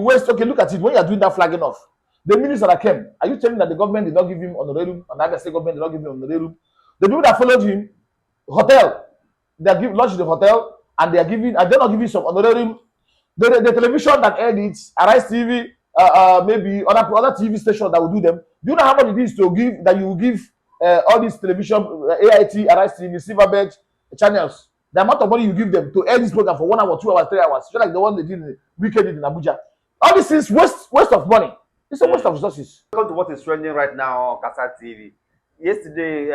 Waste, okay, look at it. When you are doing that flagging off, the minister that came, are you telling that the government did not give him honorarium, and the Abia state government did not give him honorarium? The people that followed him, hotel, they are lodged in the hotel, and they're not giving some honorarium. The television that aired it, Arise TV, maybe other TV stations that will do them. Do you know how much it is to give that you will give all these television, AIT, Arise TV, Silverbird channels? The amount of money you give them to air this program for 1 hour, 2 hours, 3 hours, just like the one they did in the weekend in Abuja. All this is waste of money. It's a waste of resources. Welcome to what is trending right now on Kasa TV. Yesterday,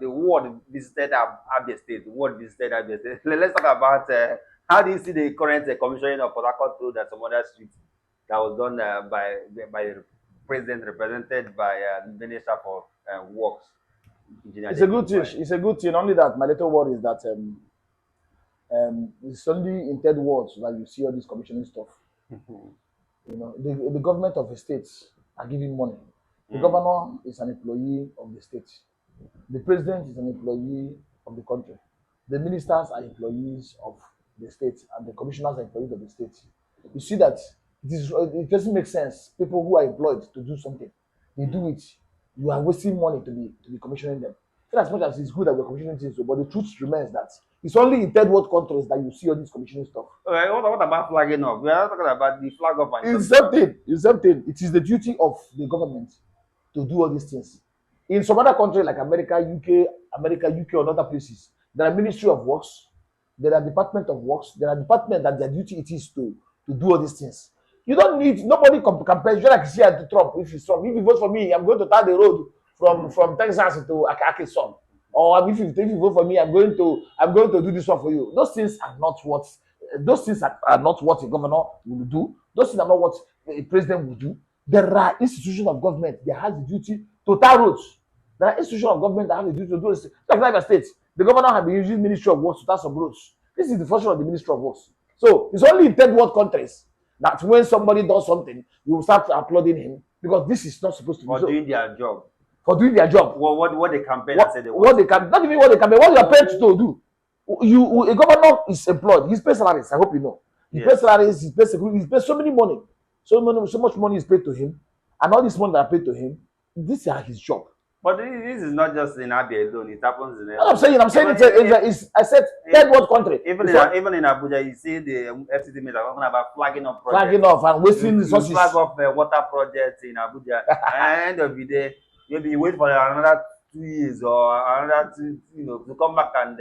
the world visited Abia State. The world visited Abia State. Let's talk about how do you see the current commissioning of HARCOURT Road and some other streets that was done by the president, represented by the Minister for Works. It's a good thing. It's a good thing. Only that my little word is that it's only in third words that you see all this commissioning stuff. You know, the government of the states are giving money. The governor is an employee of the state. The president is an employee of the country. The ministers are employees of the state, and the commissioners are employees of the state. You see that it doesn't make sense. People who are employed to do something, they do it. You are wasting money to be commissioning them. So as much as it's good that we're commissioning things, but the truth remains that it's only in third world countries that you see all this commissioning stuff. What about flagging off? We are talking about the flag off. It's something. It's something. It is the duty of the government to do all these things. In some other countries like America, UK, or other places, there are Ministry of Works, there are Department of Works, there are departments that their duty it is to do all these things. You don't need nobody compares. Just like you see at Trump. If you vote for me, I'm going to tar the road from Texas to Arkansas. Or if you vote for me, I'm going to do this one for you. Those things are not what a governor will do. Those things are not what a president will do. There are institutions of government that has the duty to tar roads. There are institutions of government that have the duty to do this. Like Abia State, the governor has been using Ministry of Works to tar some roads. This is the function of the Ministry of Works. So it's only in third world countries that when somebody does something, you will start applauding him, because this is not supposed to be for doing their job. For doing their job. What they campaign and say they want. What they can, not even what they campaign, what you are paid to do. A governor is employed. He's paid salaries. I hope you know. He pays salaries. He pays so many money. So much money is paid to him, and all this money that are paid to him, this is his job. But this is not just in Abia alone. It happens in. I'm saying I said third world country. Even in Abuja, you see the FCT meet are talking about flagging off projects. Flagging off and wasting resources. Flag off water projects in Abuja. At the end of the day, maybe you wait for another 2 years or another 2, to come back and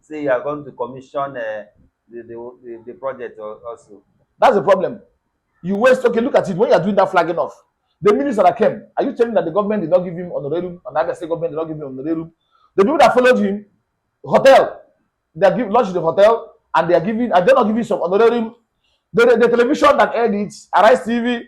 say you are going to commission the project also. That's the problem. You waste. Okay, look at it. When you are doing that flagging off, the minister that came, are you telling that the government did not give him honorarium, and the Abia state government did not give him honorarium? The people that followed him, hotel, they are lodged in the hotel, and they're not giving some honorarium. The television that aired it, Arise TV,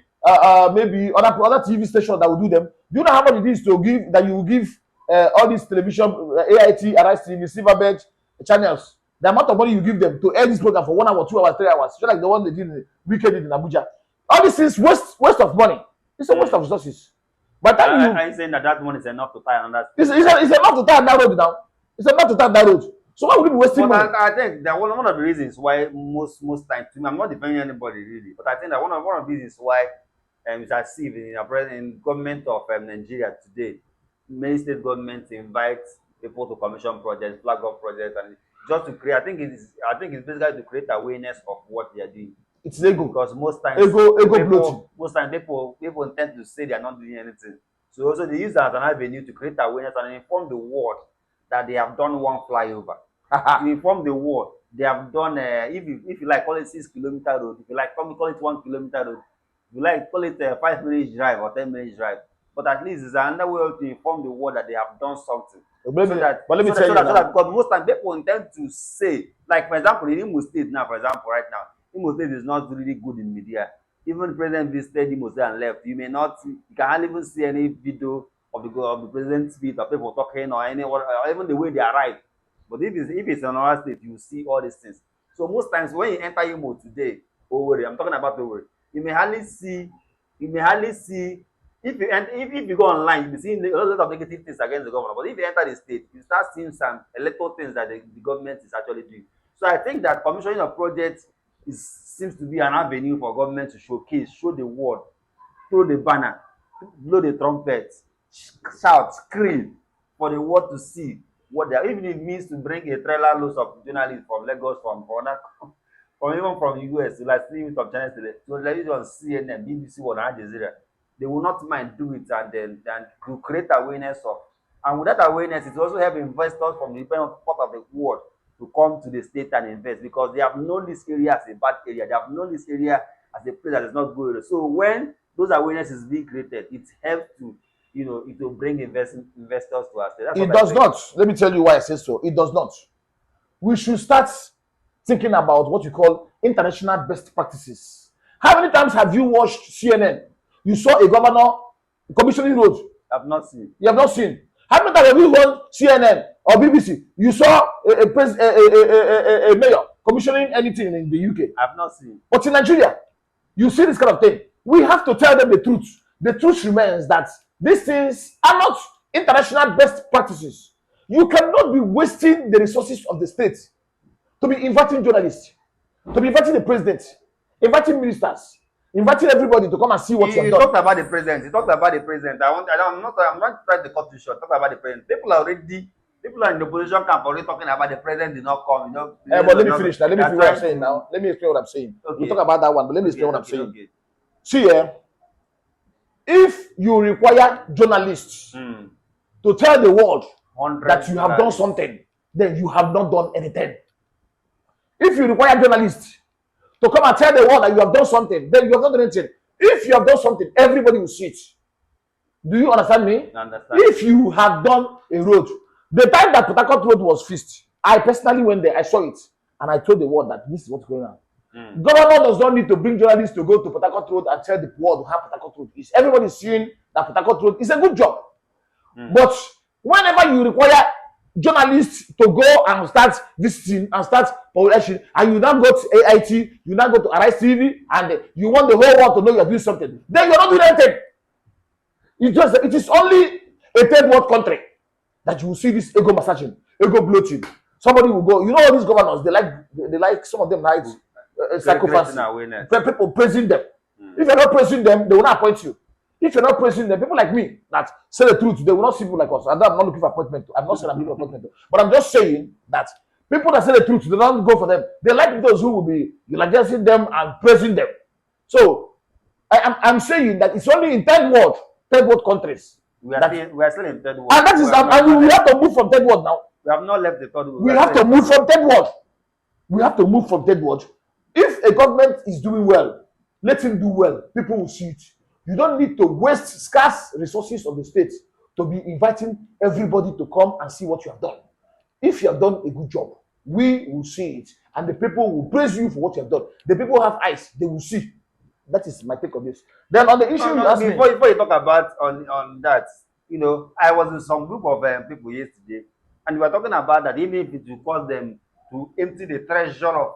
maybe other TV stations that will do them. Do you know how much it is to give that you will give all these television, AIT, Arise TV, Silverbird channels? The amount of money you give them to air this program for 1 hour, 2 hours, 3 hours, just like the one they did in the weekend in Abuja. All this is waste of money. It's a waste of resources. But I'm saying that money is enough to tie another. It's enough to tie that road now. It's enough to tie that road. So why would you be wasting money? I think that one of the reasons why most times, I'm not defending anybody really, but I think that one of the reasons why it's as if in government of Nigeria today, many state governments invite people to commission projects, flag off projects, and just to create. I think it's basically to create awareness of what they are doing. It's ego. Because most times people intend to say they are not doing anything. So also they use that as an avenue to create awareness and inform the world that they have done one flyover. To inform the world they have done if you like call it 6 kilometer road, if you like call it 1 kilometer road, if you like call it a 5 minutes drive or 10 minutes drive. But at least it's another way to inform the world that they have done something. Because most times people intend to say, like for example in Imo State now, right now, Imo State is not really good in media. Even the president visited Imo State and left. You can hardly even see any video of the president's speech or people talking or even the way they arrive. But if it's in another state, you see all these things. So most times when you enter Imo today, I'm talking about Owerri, you may hardly see if you go online, you'll be seeing a lot of negative things against the government. But if you enter the state, you start seeing some electoral things that the government is actually doing. So I think that commissioning of projects is seems to be an avenue for government to showcase, show the world, throw the banner, blow the trumpet, shout, scream for the world to see what they are. Even if it means to bring a trailer loads of journalists from Lagos, from other, from even from the US, like streaming from channels to television on CNN, BBC, or Al Jazeera, they will not mind do it and then to create awareness of. And with that awareness, it will also help investors from the different part of the world to come to the state and invest because they have known this area as a bad area. They have known this area as a place that is not good. So when those awareness is being created, it helps to, you know, it will bring investors to us. It does not. Let me tell you why I say so. It does not. We should start thinking about what you call international best practices. How many times have you watched CNN? You saw a governor commissioning roads. I've not seen. You have not seen. How many times have you watched CNN or BBC? You saw a mayor commissioning anything in the UK. I've not seen. But in Nigeria, you see this kind of thing. We have to tell them the truth. The truth remains that these things are not international best practices. You cannot be wasting the resources of the state to be inviting journalists, to be inviting the president, inviting ministers, inviting everybody to come and see what you have done. You talked about the president. You talked about the president. I'm not trying to cut you short. Talk about the president. People are in the opposition camp already talking about the president did not come. You know. But let me finish now. Let me finish what I'm saying now. Let me explain what I'm saying. Okay. We'll talk about that one, but let me explain what I'm saying. Okay. See, if you require journalists to tell the world that you have done something, then you have not done anything. If you require journalists to come and tell the world that you have done something, then you have not done anything. If you have done something, everybody will see it. Do you understand me? I understand. If you have done a road, the time that Port Harcourt Road was fixed, I personally went there, I saw it, and I told the world that this is what's going on. Governor does not need to bring journalists to go to Port Harcourt Road and tell the world how Port Harcourt Road is. Everybody is seeing that Port Harcourt Road is a good job. But whenever you require journalists to go and start visiting and start publishing, and you now go to AIT, you now go to Arise TV, and you want the whole world to know you're doing something, then you're not doing anything. It is only a third world country that you will see this ego massaging, ego bloating. Somebody will go, you know all these governors, they like some of them like psychopathy. People praising them. If you're not praising them, they will not appoint you. If you're not praising them, people like me that say the truth, they will not see people like us. And I'm not looking for appointment. I'm not saying I'm looking for appointment. But I'm just saying that people that say the truth, they don't go for them. They like those who will be eulogizing them and praising them. So I'm saying that it's only in third world countries. We are still in third world. And that is and we have to move from third world now. We have not left the third world. We have to move from third world. We have to move from third world. If a government is doing well, let him do well. People will see it. You don't need to waste scarce resources of the state to be inviting everybody to come and see what you have done. If you have done a good job, we will see it. And the people will praise you for what you have done. The people have eyes, they will see. That is my take on this. Then on the issue before you talk about on that, you know, I was in some group of people yesterday, and we were talking about that even if it will cause them to empty the treasure of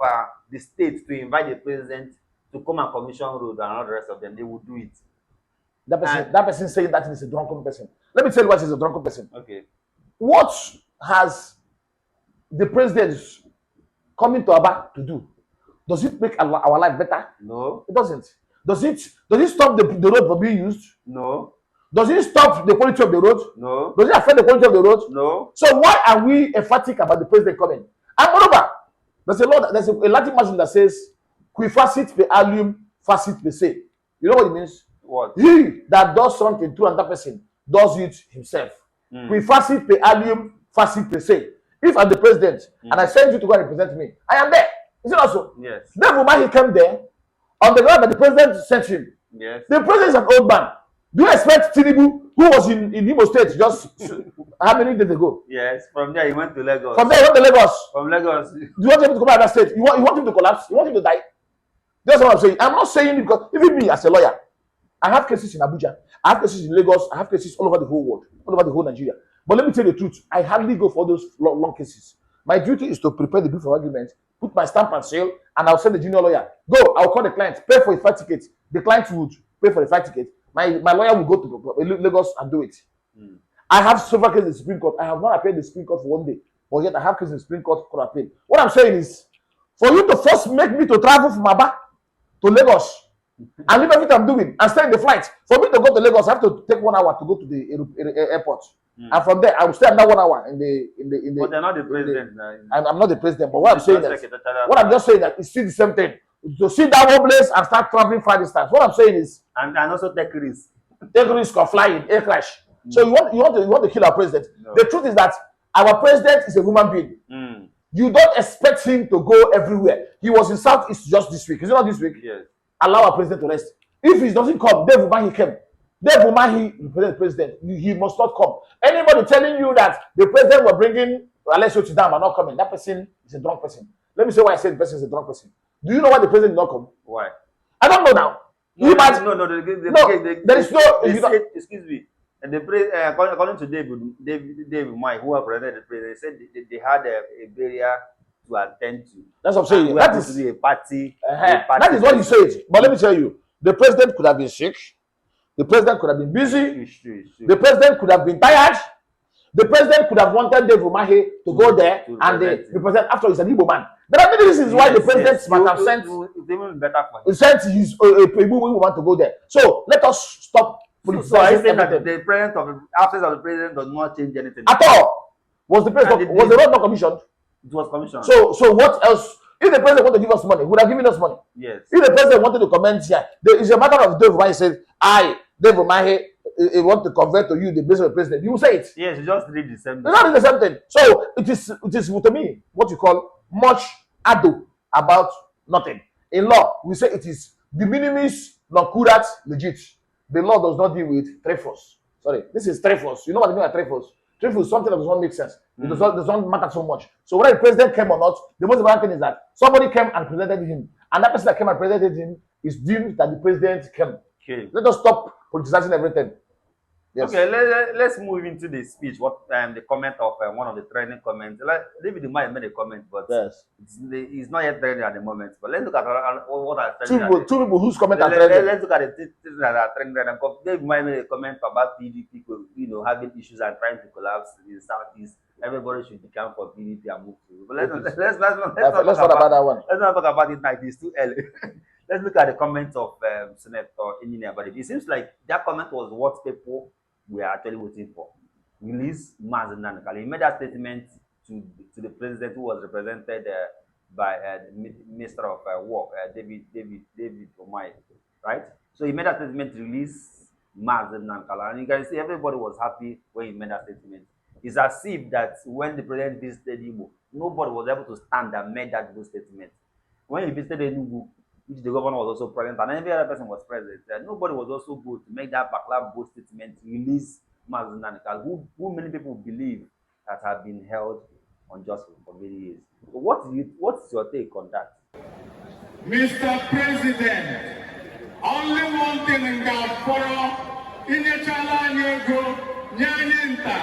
the state to invite the president to come and commission road and all the rest of them, they will do it. That person saying that is a drunken person. Let me tell you what is a drunken person. Okay. What has the president coming to Abia to do? Does it make our life better? No. It doesn't. Does it stop the road from being used? No. Does it stop the quality of the road? No. Does it affect the quality of the road? No. So why are we emphatic about the president coming? And moreover, there's a Latin maxim that says, "Qui facit per alium, facit per se." You know what it means? What? He that does something to another person does it himself. Qui facit per alium, facit per se. If I'm the president and I send you to go and represent me, I am there. Is it also? Yes. Then when he came there, on the ground that the president sent him. Yes. The president is an old man. Do you expect TINUBU, who was in Imo State just how many days ago? Yes. From there he went to Lagos. From there he went to Lagos. From Lagos. Do you want him to come out of that state? You want him to collapse? You want him to die? That's what I'm saying. I'm not saying it because even me as a lawyer, I have cases in Abuja, I have cases in Lagos, I have cases all over the whole world, all over the whole Nigeria. But let me tell you the truth, I hardly go for those long cases. My duty is to prepare the brief of argument, put my stamp and seal, and I'll send the junior lawyer. Go, I'll call the client, pay for a flight ticket. The client would pay for the flight ticket. My lawyer will go to Lagos and do it. I have several cases in the Supreme Court. I have not appeared in the Supreme Court for one day, but yet I have cases in the Supreme Court for appeal. What I'm saying is, for you to first make me to travel from Abia to Lagos and leave everything I'm doing and stay in the flight. For me to go to Lagos, I have to take 1 hour to go to the airport. And from there, I will stay another 1 hour in the. But they're not the president. I'm not the president, but what I'm saying is, what I'm just saying that it's still the same thing. To sit down one place and start traveling far distance. What I'm saying is, and also take risk. Take risk of flying, air crash. So you want to kill our president. No. The truth is that our president is a human being. You don't expect him to go everywhere. He was in Southeast just this week. Is it not this week? Yes. Allow our president to rest. If he doesn't come, Dave Umahi came. Dave Umahi represents the president. He must not come. Anybody telling you that the president was bringing Alessio Chidam and not coming, that person is a drunk person. Let me say why I say the person is a drunk person. Do you know why the president did not come? Why? I don't know now. No, there is no. Excuse me. And according to David Mike, who represented the president, said they had a barrier to attend to. That's what I'm saying. That is a party. That is what he said. But let me tell you, the president could have been sick. The president could have been busy. It's true. The president could have been tired. The president could have wanted Dave Umahi to go there and represent. After he's an Igbo man. There are many reasons why the president might have sent. It's even better for him. He sent his Igbo man to go there. So let us stop. So I say that the president of the absence of the president does not change anything at all. Was the president was the road not commissioned? It was commissioned. So what else? If the president wanted to give us money, he would have given us money. Yes. If the president wanted to comment here, there is a matter of Dave Umahi says, Dave Umahi, want to convert to you the business of the president. You will say it. Yes, you just read the same thing. It's not the same thing. So it is to me what you call much ado about nothing. In law, we say it is the minimis non curat legit. The law does not deal with trephos. Sorry, this is trephos. You know what I mean by trephos? Trephos is something that does not make sense. It does not matter so much. So whether the president came or not, the most important thing is that somebody came and presented him. And that person that came and presented him is deemed that the president came. Okay. Let us stop politicizing everything. Yes. Okay, let's move into the speech. What the comment of one of the trending comments. David Umahi made a comment, but yes, it's not yet trending at the moment. But let's look at what are trending. Two people whose comment are trending. Let's look at the things that are trending. David Umahi made a comment about PDP, having issues and trying to collapse in the Southeast. Everybody should become for PDP and move to. But let's not talk about that one. Let's not talk about it like it's too early. Let's look at the comments of Senator Engineer Badibi. It seems like that comment was what people we are actually waiting for. Release Mazi Nnamdi Kanu. He made that statement to the president, who was represented by the Minister of Work, David Umahi, right? So he made that statement to release Mazi Nnamdi Kanu, and you can see everybody was happy when he made that statement. It's as if that when the president visited Igbo, nobody was able to stand and made that good statement. When he visited TINUBU, which the governor was also present, and every other person was present, nobody was also good to make that particular bold statement to release Mazi Nnamdi Kanu, who many people believe that have been held unjustly for many years. So what's your take on that? Mr. President, only one thing in Gaforo, in the Chalanyego, Nyanyinta,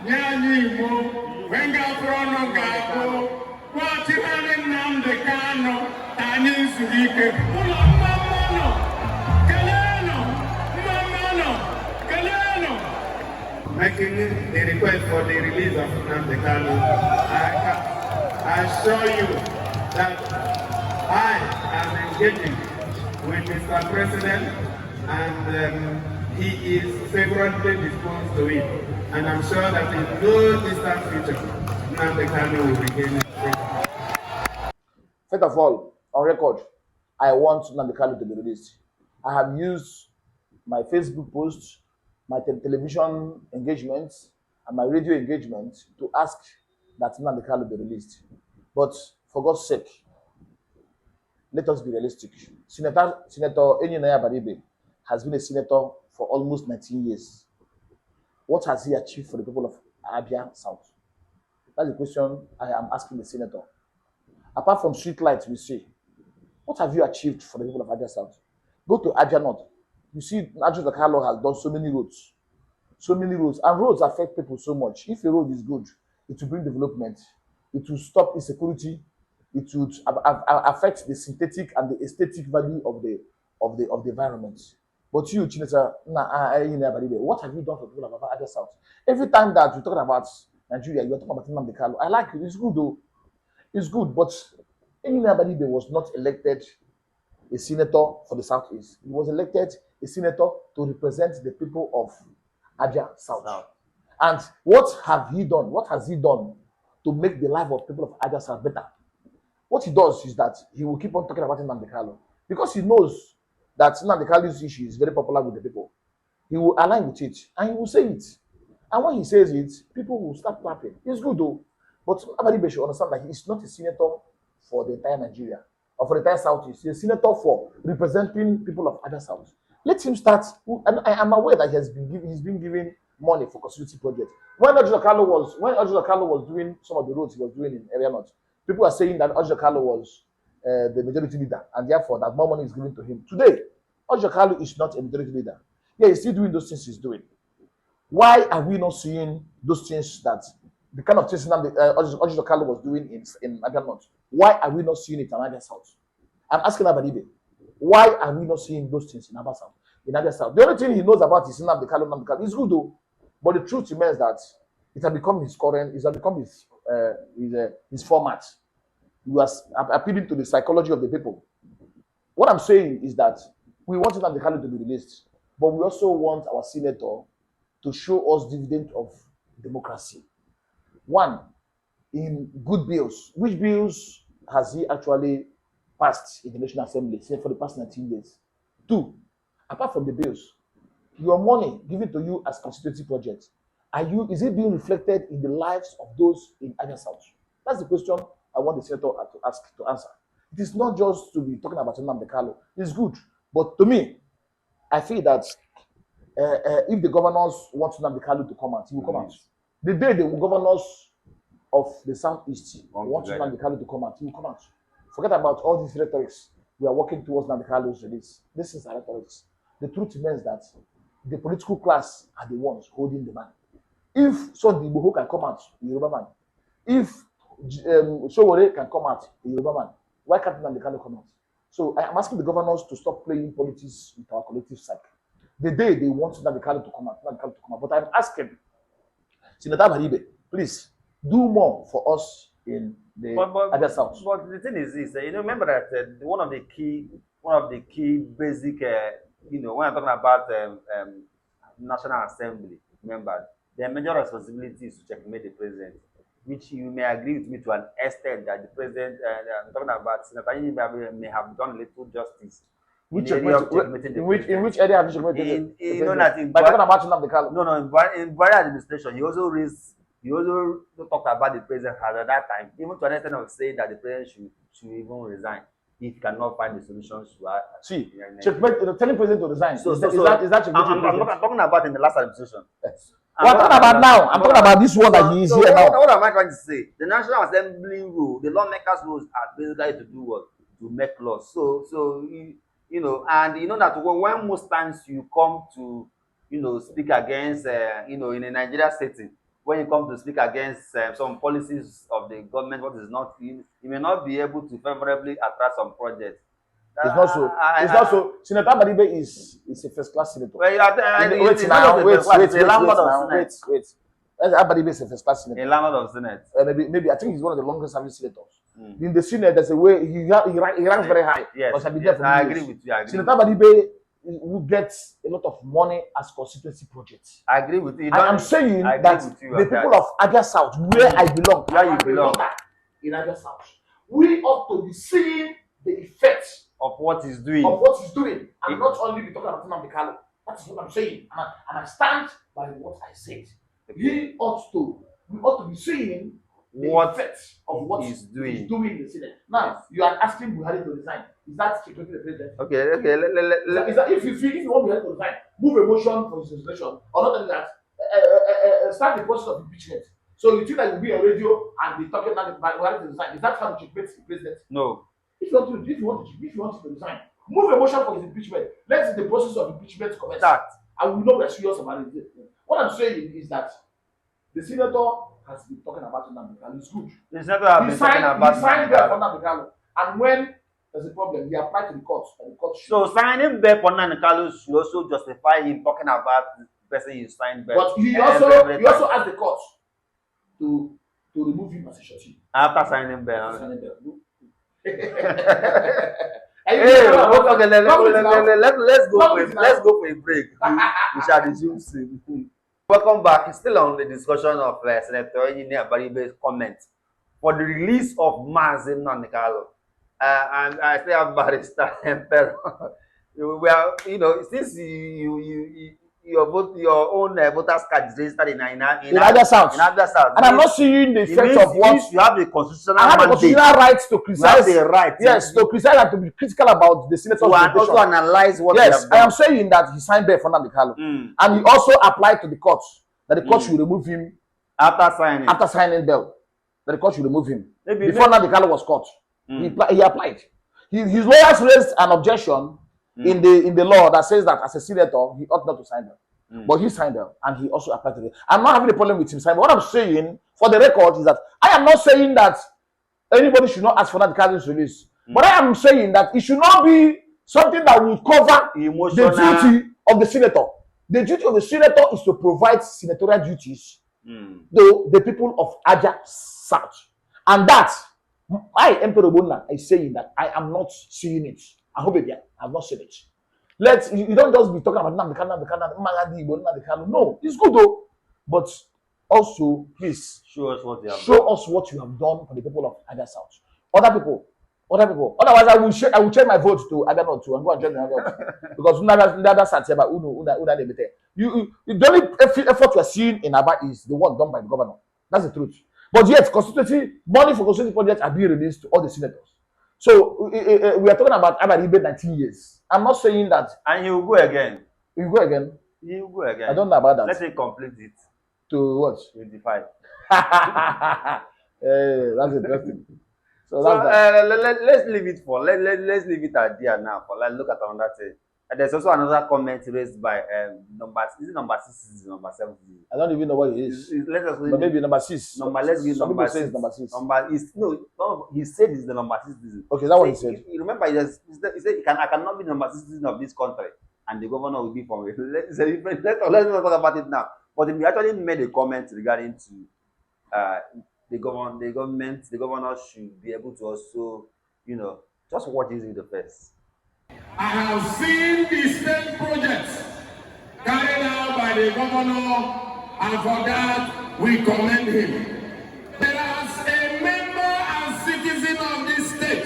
Nyanyimo, when Gaforo no Gafo, what you have in Nnamdi Kanu, Tani Surike, Mamano, Kaleno. Making the request for the release of Nnamdi Kanu, I assure you that I am engaging with Mr. President, and he is favorably disposed to it. And I'm sure that in no distant future, Nnamdi Kanu will regain his freedom. First of all, on record, I want Nnamdi Kanu to be released. I have used my Facebook posts, my television engagements, and my radio engagements to ask that Nnamdi Kanu be released. But for God's sake, let us be realistic. Senator Engineer Badibi has been a senator for almost 19 years. What has he achieved for the people of Abia South? That's the question I am asking the senator. Apart from street lights, we see, what have you achieved for the people of Abia South? Go to Abia North. You see, Najib Carlo has done so many roads. And roads affect people so much. If a road is good, it will bring development. It will stop insecurity. It would affect the synthetic and the aesthetic value of the environment. But you, Chinesa, what have you done for people of Abia South? Every time that you're talking about Nigeria, you're talking about Nnamdi Kanu. I like it. It's good though. It's good, but Engineer Badibe was not elected a senator for the Southeast. He was elected a senator to represent the people of Abia South. And what have he done? What has he done to make the life of people of Abia South better? What he does is that he will keep on talking about Nnamdi Kanu because he knows that Nnamdi Kanu's issue is very popular with the people. He will align with it and he will say it. And when he says it, people will start clapping. It's good though. But everybody should understand that he is not a senator for the entire Nigeria or for the entire Southeast. He's a senator for representing people of other South. Let him start. And I am aware that he's been given money for constituency projects. When Ojo Kalo was doing some of the roads he was doing in area north, people are saying that Ojo Kalo was the majority leader, and therefore that more money is given to him. Today, Ojo Kalo is not a majority leader. Yeah, he's still doing those things he's doing. Why are we not seeing those things that the kind of things Ojo Kalo was doing in Abia North? Why are we not seeing it in Abia South? I'm asking Abadibe, why are we not seeing those things in Abia South? The only thing he knows about is Nnamdi Kanu. It's good though, but the truth remains that it has become his format. He was appealing to the psychology of the people. What I'm saying is that we want Nnamdi Kanu to be released, but we also want our senator to show us dividend of democracy. One, in good bills. Which bills has he actually passed in the National Assembly, say for the past 19 years? Two, apart from the bills, your money given to you as constituency projects, is it being reflected in the lives of those in Abia South? That's the question I want the senator to answer. It is not just to be talking about Nnamdi Kanu. It's good, but to me, I feel that if the governors want Nnamdi Kanu to come out, he will come out. The day the governors of the Southeast want Nnamdi Kanu to come out, he will come out. Forget about all these rhetorics. We are working towards Nnamdi Kanu's release. This is rhetorics. The truth remains that the political class are the ones holding the man. If Sunday Igboho can come out, a Yoruba man. If Sowore can come out, a Yoruba man. Why can't Nnamdi Kanu come out? So I am asking the governors to stop playing politics with our collective psyche. The day they want Nnamdi Kanu to come out, But I'm asking Senator Baribe, please do more for us in the Abia South. But the thing is this, remember that one of the key basic, when I'm talking about National Assembly, remember, their major responsibility is to checkmate the president, which you may agree with me to an extent that the president, I'm talking about Senator Yinba may have done little justice. In which area have you checkmated? By talking about Nnamdi Kanu. No, in Buhari administration, he also talked about the president at that time, even to an extent of saying that the president should even resign if he cannot find the solutions to see, checkmate, telling president to resign. Is that checkmate? I'm talking about in the last administration. Yes. What I'm talking about now? I'm talking about this one that he is here now. What am I trying to say? The National Assembly rule, the lawmakers' rules are basically to do what? To make laws. So and you know that when most times you come to, speak against, in a Nigeria setting, when you come to speak against some policies of the government, what is not, you may not be able to favorably attract some projects. It's not so. It's not so. Senator Badibe is a first-class senator. Well, wait. Badibe is a first-class senator. A landlord of Senate. Maybe I think he's one of the longest-serving senators. In the Senate, there's a way he ranks very high. Yes, I agree with you. Senator Badibe will get a lot of money as constituency projects. I agree with you. I'm saying that the people of Abia South, where I belong, in Abia South, we ought to be seeing the effects of what he's doing. And not only be talking about Nnamdi Kanu. That's what I'm saying. And I stand by what I said. We ought to be seeing the effects of what he's doing in the Senate. Now, you are asking Buhari to resign. Is that security the president? Okay. Is that if you want Buhari to resign, move a motion for his resignation, or not only that, start the process of impeachment. So you think that you'll be on radio and be talking about Buhari to resign? Is that how you checkmate the president? No. If you want to resign, move a motion for his impeachment. Let the process of impeachment commence. And we know we're serious about it. What I'm saying is that the senator has been talking about Nnamdi Kanu. It's good. The senator has been talking about Nnamdi Kanu. And when there's a problem, he applied to the court. And the court so signing bail for Nnamdi Kanu should also justify him talking about the person he signed bail. But he also asked the court to remove him as a shorty. After signing bail. Hey, okay, let's go for a break. We shall resume soon. Welcome back. It's still on the discussion of Senator Engineer Baribe's comment for the release of Mazin Nanikalo. And I still have Barrister Emperor. We are, since your own voters card is registered in Abia South. In Abia South. And I'm not seeing the effect of what you have the constitutional I have the constitutional right to criticize. The right, yes, to criticize and to be critical about the senator's and also analyze what yes, I am saying that he signed bail for Nanikalo. And he also applied to the court that the court should remove him after signing bail. That the court should remove him. Before Nanikalo was caught. He applied. His lawyers raised an objection in the law that says that as a senator he ought not to sign bail. But he signed bail and he also applied to it. I'm not having a problem with him signing. What I'm saying for the record is that I am not saying that anybody should not ask for Nanikalo's release. But I am saying that it should not be something that will cover the duty of the senator. The duty of the senator is to provide senatorial duties to the people of Abia South. And that, I, Emperor Bona, is saying that I am not seeing it. I hope I have not seen it. You don't just be talking about Nanikalo. No, it's good though. But also, please, show us what you have done for the people of Abia South. Other people. Otherwise, I will change my vote to Abia North too and go and join the other because Abia South here, but the only effort you are seeing in Abia is the one done by the governor. That's the truth. But yet, constituency money for constituency projects are being released to all the senators. So we are talking about Abia 19 years. I'm not saying that. And he will go again. He will go again. He will go again. I don't know about that. Let's say complete it. To what? 25. That's interesting. So let's leave it for let's leave it at there now. For look at another thing. And there's also another comment raised by number 6 is number 7. I don't even know what it is. But maybe number 6. Let's give number 6. Number 6. No, he said it's the number 6. Okay, that's what he said. You remember he said I cannot be number 6 of this country, and the governor will be from it. Let's not talk about it now. But he actually made a comment regarding to the governor should be able to also, just watch this video first. I have seen the state projects carried out by the governor, and for that we commend him. But as a member and citizen of this state,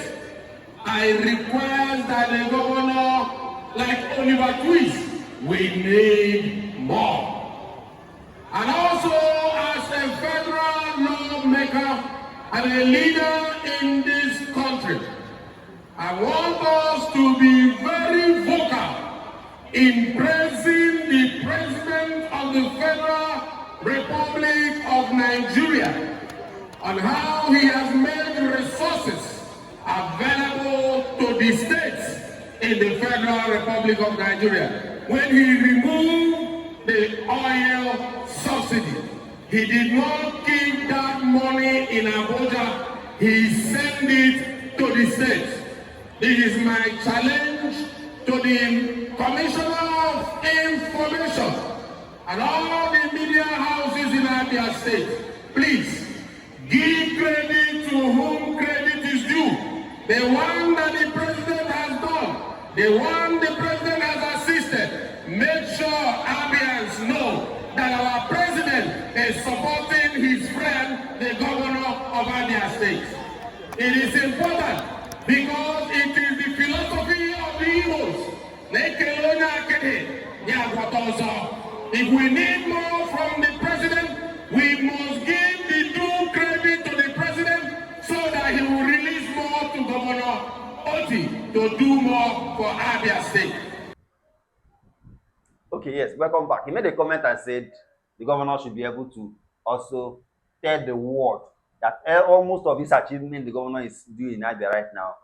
I request that the governor, like Oliver Twist, we need more. And also as a federal lawmaker and a leader in this country, I want us to be very vocal in praising the President of the Federal Republic of Nigeria on how he has made resources available to the states in the Federal Republic of Nigeria. When he removed the oil subsidy, he did not keep that money in Abuja, he sent it to the states. This is my challenge to the Commissioner of Information and all the media houses in Abia State. Please, give credit to whom credit is due. The one that the President has done, the one the President has assisted. Make sure Abians know that our President is supporting his friend, the Governor of Abia State. It is important because it is the philosophy of the Igbos. If we need more from the President, we must give the due credit to the President so that he will release more to Governor Oti to do more for Abia State. Okay, yes, welcome back. He made a comment and said the governor should be able to also tell the world that almost of his achievement the governor is doing in Abia right now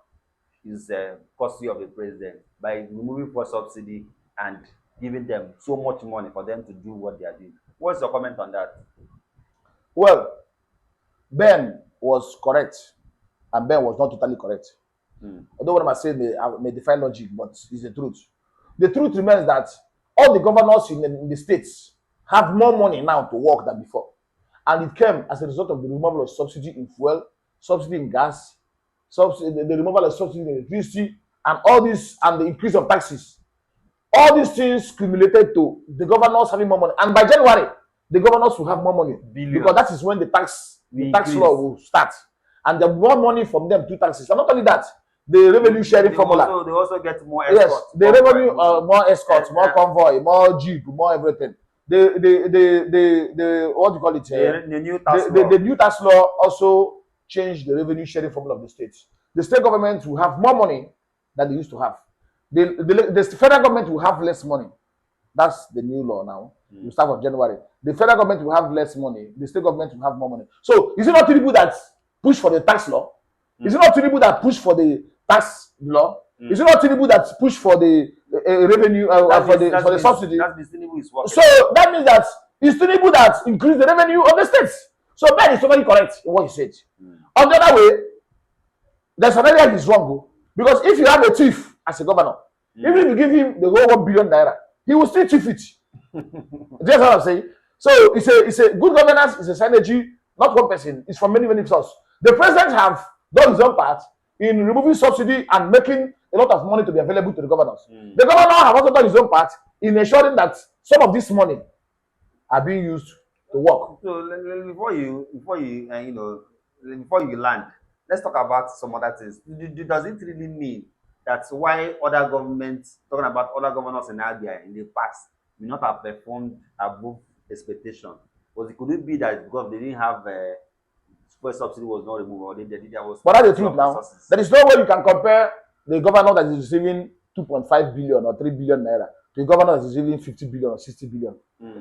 is courtesy of the president by removing fuel subsidy and giving them so much money for them to do what they are doing. What's your comment on that? Well, Ben was correct, and Ben was not totally correct. Although what I'm saying may defy logic, but it's the truth. The truth remains that all the governors in the states have more money now to work than before. And it came as a result of the removal of subsidy in fuel, subsidy in gas, the removal of subsidy in electricity, and all this, and the increase of taxes, all these things cumulated to the governors having more money. And by January, the governors will have more money. Billions. Because that is when the tax law will start. And the more money from them to taxes. And not only that, the revenue sharing formula. They also get more escorts. Yes, the revenue, more escorts, more convoy, more jeep, more everything. The what do you call it? The new tax law. The new tax law also changed the revenue sharing formula of the states. The state government will have more money than they used to have. The federal government will have less money. That's the new law now. You start from January. The federal government will have less money. The state government will have more money. So is it not TINUBU that push for the tax law? Is it not TINUBU that push for the tax law? Is it not TINUBU that push for the revenue for the subsidy? That's the TINUBU is working. So that means that it's TINUBU that increase the revenue of the states. So Ben is totally correct in what he said. On the other way, there's another area he's wrong. Because if you have a thief as a governor, even if you give him the whole 1 billion naira, he will still thief it. That's what I'm saying. So it's a good governance, it's a synergy, not one person, it's from many, many sources. The president have done his own part in removing subsidy and making a lot of money to be available to the governors. The governor have also done his own part in ensuring that some of this money are being used to work. So before you land, let's talk about some other things. Does it really mean that's why other governments, talking about other governors in Abia in the past, may not have performed above expectation? Could it be that because they didn't have fuel subsidy was not removed, or there was? But that's the truth now. There is no way you can compare the governor that is receiving 2.5 billion or 3 billion naira to the governor that is receiving 50 billion or 60 billion.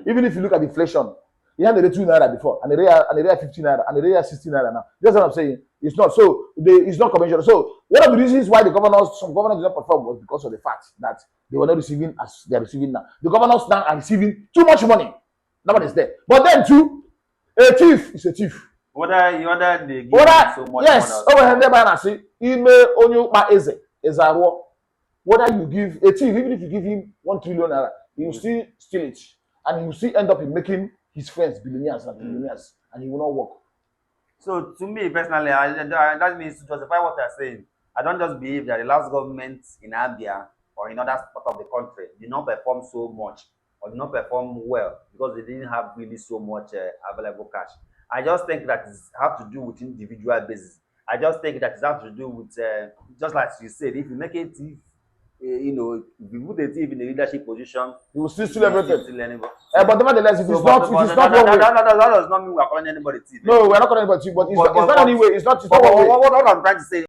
Even if you look at inflation, he had the 2 naira before, and the area 50 naira, and the area 60 naira now. That's what I'm saying. It's not so. It's not conventional. So one of the reasons why some governors did not perform was because of the fact that they were not receiving as they are receiving now. The governors now are receiving too much money. Nobody is there. But then too, a thief is a thief. Whether they give so much yes, over here, man, I say, whether you give a thief, even if you give him 1 trillion naira, he will still steal it, and he will still end up in making his friends billionaires and millionaires, and he will not work. So to me personally, that means to justify what you're saying, I don't just believe that the last government in Abia or in other part of the country did not perform so much or did not perform well because they didn't have really so much available cash. I just think that it has to do with individual basis. I just think that it has to do with, just like you said, if you make a thief, if you put a thief in a leadership position, you will still steal everything. But nevertheless, it is not one way. That does not mean we are calling anybody thief. No, we are not calling anybody thief, but it's not any way. It's not. What I'm trying to say.